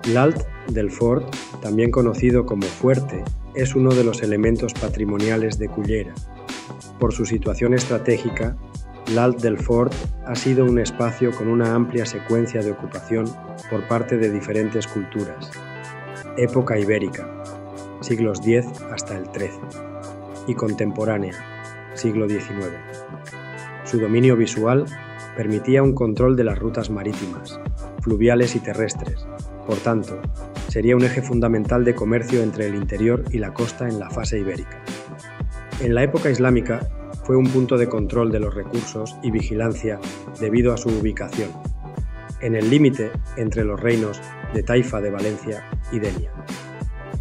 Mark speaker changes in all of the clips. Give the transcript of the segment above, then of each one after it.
Speaker 1: L'Alt del Fort, también conocido como Fuerte, es uno de los elementos patrimoniales de Cullera. Por su situación estratégica, l'Alt del Fort ha sido un espacio con una amplia secuencia de ocupación por parte de diferentes culturas. Época ibérica, siglos X hasta el XIII, y contemporánea, siglo XIX. Su dominio visual permitía un control de las rutas marítimas, fluviales y terrestres. Por tanto, sería un eje fundamental de comercio entre el interior y la costa en la fase ibérica. En la época islámica fue un punto de control de los recursos y vigilancia debido a su ubicación, en el límite entre los reinos de Taifa de Valencia y Denia.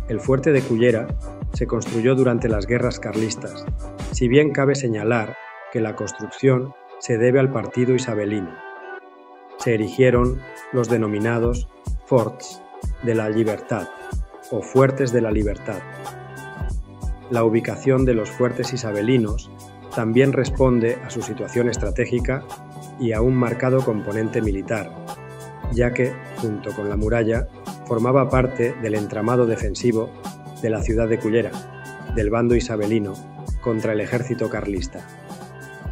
Speaker 1: El fuerte de Cullera se construyó durante las guerras carlistas, si bien cabe señalar que la construcción se debe al partido isabelino. Se erigieron los denominados Forts de la Libertad o Fuertes de la Libertad. La ubicación de los fuertes isabelinos también responde a su situación estratégica y a un marcado componente militar, ya que, junto con la muralla, formaba parte del entramado defensivo de la ciudad de Cullera, del bando isabelino, contra el ejército carlista.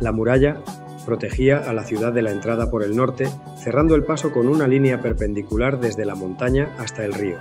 Speaker 1: La muralla protegía a la ciudad de la entrada por el norte, cerrando el paso con una línea perpendicular desde la montaña hasta el río.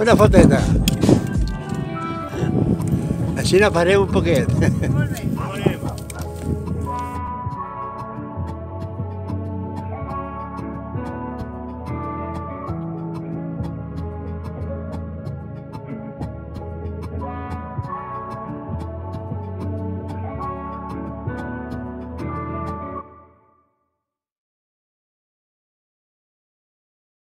Speaker 2: Una foteta. Així no faré un poquet.